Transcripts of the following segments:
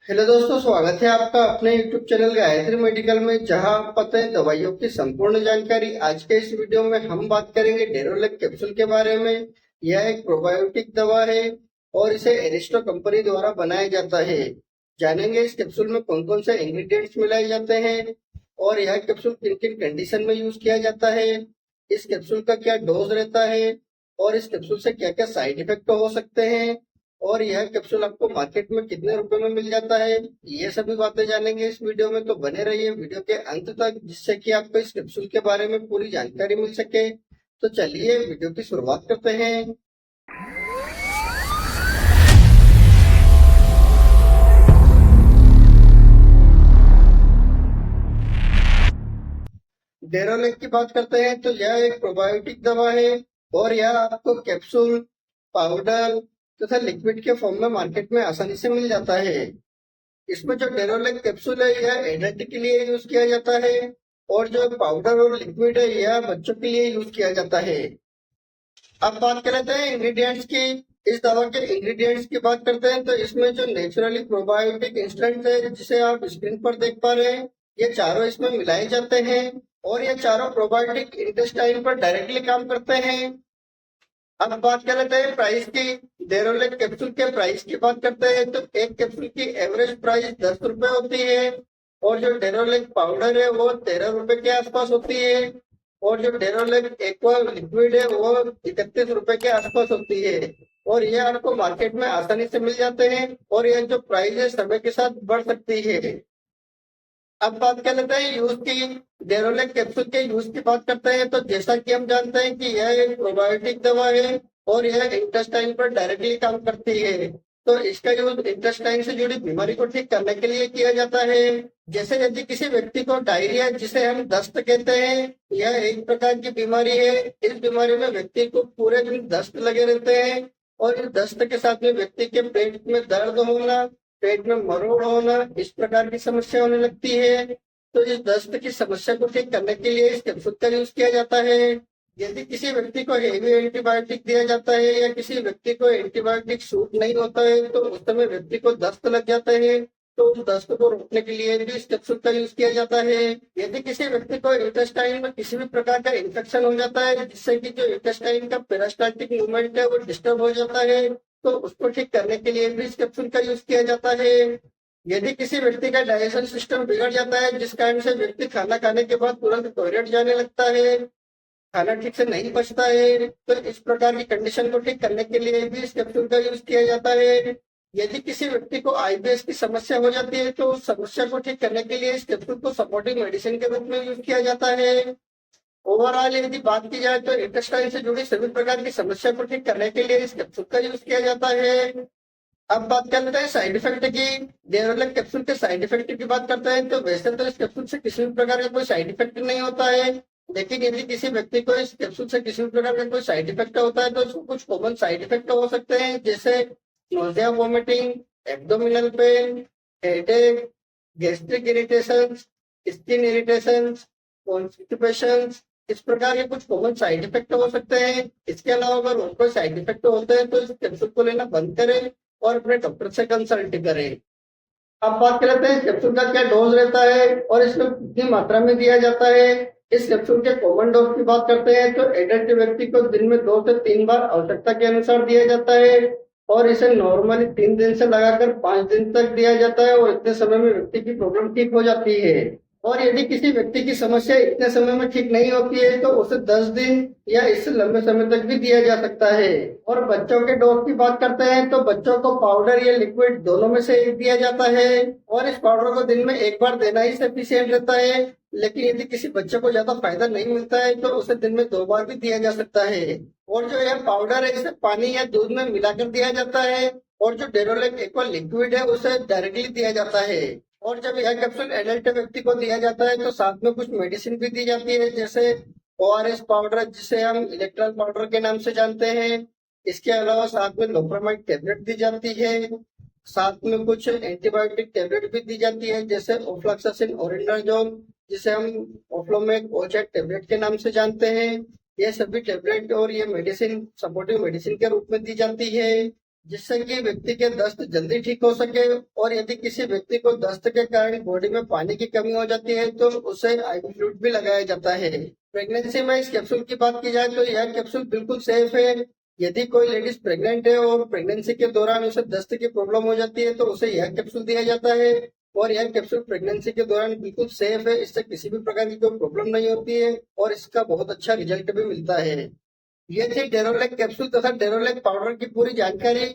Hello दोस्तों, स्वागत है आपका अपने YouTube चैनल गायत्री मेडिकल में, जहां आप पाते हैं दवाइयों की संपूर्ण जानकारी। आज के इस वीडियो में हम बात करेंगे डेरोलेक कैप्सूल के बारे में। यह एक प्रोबायोटिक दवा है और इसे एरिस्टो कंपनी द्वारा बनाया जाता है। जानेंगे इस कैप्सूल में कौन कौन से इंग्रेडिएंट्स मिलाए जाते हैं और यह कैप्सूल किन किन कंडीशन में यूज किया जाता है, इस कैप्सूल का क्या डोज रहता है और इस कैप्सूल से क्या क्या साइड इफेक्ट हो सकते हैं और यह कैप्सूल आपको मार्केट में कितने रुपए में मिल जाता है। ये सभी बातें जानेंगे इस वीडियो में, तो बने रहिए वीडियो के अंत तक, जिससे कि आपको इस कैप्सूल के बारे में पूरी जानकारी मिल सके। तो चलिए वीडियो की शुरुआत करते हैं। डेरोलेक की बात करते हैं तो यह एक प्रोबायोटिक दवा है और यह आपको कैप्सूल, पाउडर तथा लिक्विड के फॉर्म में मार्केट में आसानी से मिल जाता है। इसमें जो डेरोलेक कैप्सूल है यह एडल्ट के लिए यूज किया जाता है और जो पाउडर और लिक्विड है यह बच्चों के लिए यूज किया जाता है। अब बात कर लेते हैं इंग्रेडिएंट्स की। इस दवा के इंग्रेडिएंट्स की बात करते हैं तो इसमें जो नेचुरली प्रोबायोटिक इंस्टेंट है, जिसे आप स्क्रीन पर देख पा रहे हैं, ये चारों इसमें मिलाए जाते हैं और ये चारों प्रोबायोटिक इंटेस्टाइन पर डायरेक्टली काम करते हैं। अब बात कर लेते हैं प्राइस की। डेरोलेक कैप्सूल के प्राइस की बात करते हैं तो एक कैप्सूल की एवरेज प्राइस 10 रुपए होती है और जो डेरोलेक पाउडर है वो 13 रुपए के आसपास होती है और जो डेरोलेक एक्वा लिक्विड है वो 31 रुपए के आसपास होती है। और ये आपको मार्केट में आसानी से मिल जाते हैं और ये जो प्राइस है समय के साथ बढ़ सकती है। अब बात कर लेते हैं यूज की। डेरोलेक कैप्सूल के यूज की बात करते हैं तो जैसा कि हम जानते हैं कि यह एक प्रोबायोटिक दवा है और यह इंटेस्टाइन पर डायरेक्टली काम करती है। तो इसका यूज इंटेस्टाइन से जुड़ी बीमारी को ठीक करने के लिए किया जाता है। जैसे यदि किसी व्यक्ति को डायरिया, जिसे हम दस्त कहते हैं, यह एक प्रकार की बीमारी है। इस बीमारी में व्यक्ति को पूरे दिन दस्त लगे रहते हैं और इस दस्त के साथ में व्यक्ति के पेट में दर्द होना, पेट में मरोड़ होना, इस प्रकार की समस्या होने लगती है। तो इस दस्त की समस्या को ठीक करने के लिए इस कैप्सूल का यूज किया जाता है। यदि किसी व्यक्ति को हेवी एंटीबायोटिक दिया जाता है या किसी व्यक्ति को एंटीबायोटिक सूट नहीं होता है तो उस समय व्यक्ति को दस्त लग जाता है, तो उस दस्त को रोकने के लिए भी इस कैप्सूल का यूज किया जाता है। यदि किसी व्यक्ति को इंटेस्टाइन में किसी भी प्रकार का इन्फेक्शन हो जाता है, जिससे कि जो इंटेस्टाइन का पेरिस्टाल्टिक मूवमेंट है वो डिस्टर्ब हो जाता है, तो उसको ठीक करने के लिए भी इस कैप्सूल का यूज किया जाता है। यदि किसी व्यक्ति का डाइजेशन सिस्टम बिगड़ जाता है, जिस कारण से व्यक्ति खाना खाने के बाद तुरंत टॉयलेट जाने लगता है, खाना ठीक से नहीं पचता है, तो इस प्रकार की कंडीशन को ठीक करने के लिए भी इस कैप्सूल का यूज किया जाता है। यदि किसी व्यक्ति को आईबीएस की समस्या हो जाती है तो उस समस्या को ठीक करने के लिए इस कैप्सूल को सपोर्टिव मेडिसिन के रूप में यूज किया जाता है। ओवरऑल यदि बात की जाए तो इंटेस्टाइन से जुड़ी सभी प्रकार की समस्या को ठीक करने के लिए इस कैप्सूल का यूज किया जाता है। अब बात कर लेते हैं साइड इफेक्ट की। डेरोलेक कैप्सूल के साइड इफेक्ट की बात करते हैं तो वैसे तो इस कैप्सूल से किसी भी प्रकार का कोई साइड इफेक्ट नहीं होता है, लेकिन यदि किसी व्यक्ति को इस कैप्सूल से किसी भी प्रकार का कोई साइड इफेक्ट होता है तो उसको कुछ कॉमन साइड इफेक्ट हो सकते हैं, जैसे nausea, vomiting, abdominal pain, headache, gastric irritation, skin irritation, constipation, इस प्रकार के कुछ कॉमन साइड इफेक्ट हो सकते हैं। इसके अलावा अगर और कोई साइड इफेक्ट होते हैं तो इस कैप्सूल को लेना बंद करें और अपने डॉक्टर से कंसल्ट करें। अब बात कर लेते हैं कैप्सूल का क्या डोज रहता है और इसको कितनी मात्रा में दिया जाता है। इस कैप्सूल के कॉमन डोज की बात करते हैं तो एडल्ट व्यक्ति को दिन में 2 से 3 बार आवश्यकता के अनुसार दिया जाता है और इसे नॉर्मली 3 दिन से लगाकर 5 दिन तक दिया जाता है और इतने समय में व्यक्ति की प्रॉब्लम ठीक हो जाती है। और यदि किसी व्यक्ति की समस्या इतने समय में ठीक नहीं होती है तो उसे 10 दिन या इससे लंबे समय तक भी दिया जा सकता है। और बच्चों के डोज की बात करते हैं तो बच्चों को पाउडर या लिक्विड दोनों में से एक दिया जाता है और इस पाउडर को दिन में एक बार देना ही सफिशियंट रहता है। लेकिन यदि किसी बच्चे को ज्यादा फायदा नहीं मिलता है तो उसे दिन में 2 बार भी दिया जा सकता है। और जो यह पाउडर है इसे पानी या दूध में मिलाकर दिया जाता है और जो डेरोलेक एक्वा लिक्विड है उसे डायरेक्टली दिया जाता है। और जब यह कैप्सूल एडल्ट व्यक्ति को दिया जाता है तो साथ में कुछ मेडिसिन भी दी जाती है, जैसे ओआरएस पाउडर, जिसे हम इलेक्ट्रॉल पाउडर के नाम से जानते हैं। इसके अलावा साथ में लोप्रामाइड टेबलेट दी जाती है। साथ में कुछ एंटीबायोटिक टेबलेट भी दी जाती है, जैसे ओफ्लॉक्सासिन ओरिंडाजोल, जिसे हम ओफ्लोमेक ओजेट टेबलेट के नाम से जानते हैं। ये सभी टेबलेट और ये मेडिसिन सपोर्टिव मेडिसिन के रूप में दी जाती है। जिससे कि व्यक्ति के दस्त जल्दी ठीक हो सके। और यदि किसी व्यक्ति को दस्त के कारण बॉडी में पानी की कमी हो जाती है तो उसे आईवी फ्लूइड भी लगाया जाता है। प्रेगनेंसी में इस कैप्सूल की बात की जाए तो यह कैप्सूल बिल्कुल सेफ है। यदि कोई लेडीज प्रेग्नेंट है और प्रेगनेंसी के दौरान उसे दस्त की प्रॉब्लम हो जाती है तो उसे यह कैप्सूल दिया जाता है। और यह कैप्सूल प्रेगनेंसी के दौरान बिल्कुल सेफ है, इससे किसी भी प्रकार की कोई प्रॉब्लम नहीं होती है और इसका बहुत अच्छा रिजल्ट भी मिलता है। ये थी डेरोलैक कैप्सूल तथा डेरोलैक पाउडर की पूरी जानकारी।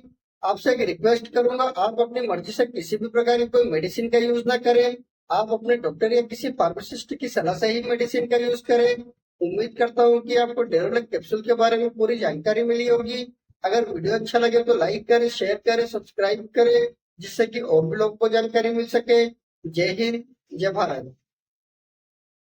आपसे एक रिक्वेस्ट करूंगा, आप अपनी मर्जी से किसी भी प्रकार की कोई मेडिसिन का यूज ना करें। आप अपने डॉक्टर या किसी फार्मासिस्ट की सलाह से ही मेडिसिन का यूज करें। उम्मीद करता हूँ कि आपको डेरोलैक कैप्सूल के बारे में पूरी जानकारी मिली होगी। अगर वीडियो अच्छा लगे तो लाइक करें, शेयर करें, सब्सक्राइब करें, जिससे कि और भी लोगों को जानकारी मिल सके। जय हिंद, जय भारत।